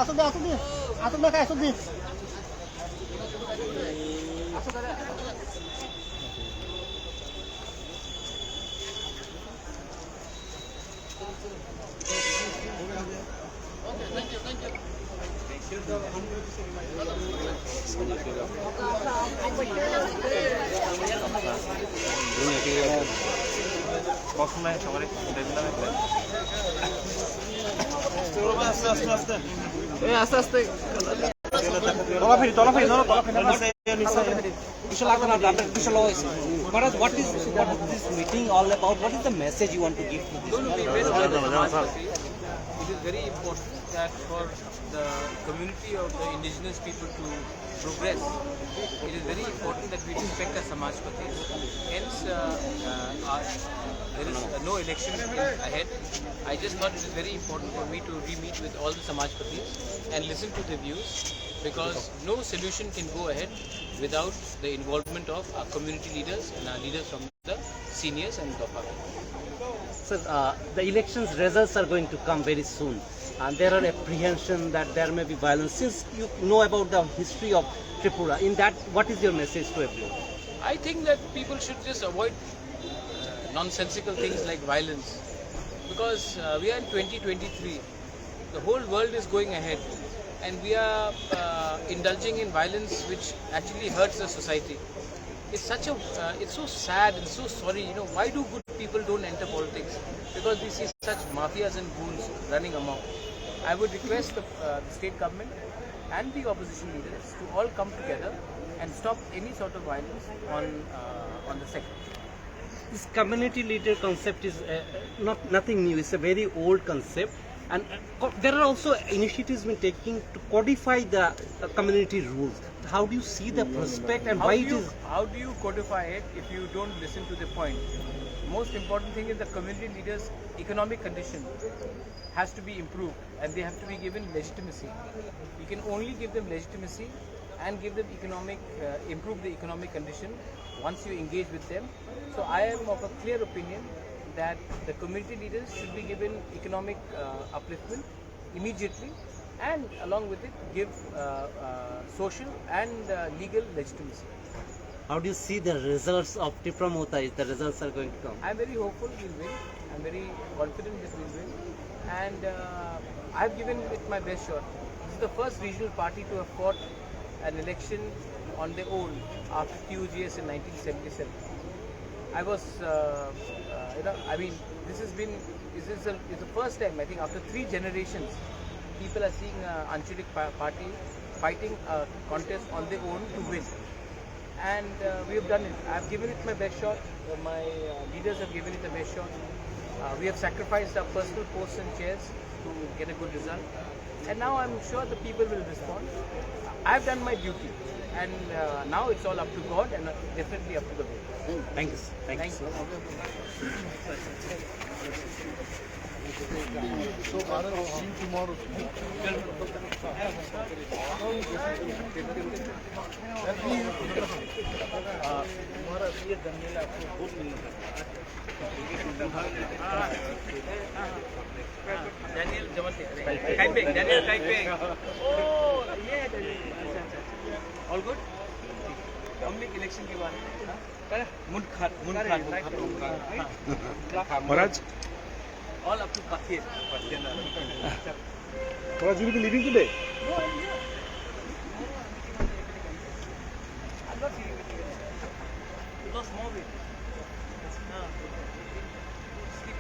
আসুন দি আসুন দি আসুন না খাই আসুন দি বক্স নাই সবারই আস্তে আস্তে তলা ফিরি What is this meeting all about? What is the message you want to give to this? It is very important that for the community of the indigenous people to progress, it is very important that we respect our Samajpatis. Hence, there is no election ahead. I just thought it is very important for me to re-meet with all the Samajpatis and listen to their views, because no solution can go ahead without the involvement of our community leaders and our leaders from the seniors and Bubagra. Sir, the elections results are going to come very soon, and there are apprehension that there may be violence. Since you know about the history of Tripura, in that, what is your message to everyone? I think that people should just avoid nonsensical things like violence, because we are in 2023. The whole world is going ahead, and we are indulging in violence which actually hurts the society. It's such a, it's so sad and so sorry. You know, why do good people don't enter politics? Because we see such mafias and goons running amok. I would request the state government and the opposition leaders to all come together and stop any sort of violence on the sector. This community leader concept is nothing new. It's a very old concept, and there are also initiatives being taken to codify the community rules. How do you see the prospect, and why it is? How do you codify it if you don't listen to the point? Most important thing is the community leaders' economic condition has to be improved, and they have to be given legitimacy. You can only give them legitimacy and give them improve the economic condition once you engage with them. So I am of a clear opinion that the community leaders should be given economic upliftment immediately, and along with it give social and legal legitimacy. How do you see the results of Tripura? If the results are going to come? I am very hopeful we'll win. I am very confident that we'll win, and I have given it my best shot. This is the first regional party to have fought an election on their own after TUGS in 1977. I was, I mean, this is the first time, I think, after 3 generations, people are seeing Anchalik party fighting a contest on their own to win. And we have done it. I have given it my best shot. My leaders have given it the best shot. We have sacrificed our personal posts and chairs to get a good result. And now I'm sure the people will respond. I have done my duty. And now it's all up to God and definitely up to the voters. Thank you. Thank you. So Bharat, see you tomorrow. तुम्हारा ये बनने लगा आपको बहुत मिलता है Daniel Jamati. Daniel Kaipeng. Oh, yeah. All good? Public election के बारे में Maharaj, all up to Pathir. Maharaj, you will be leaving today? No, I'm here. I'm not leaving with you. You lost more weight. Sleep.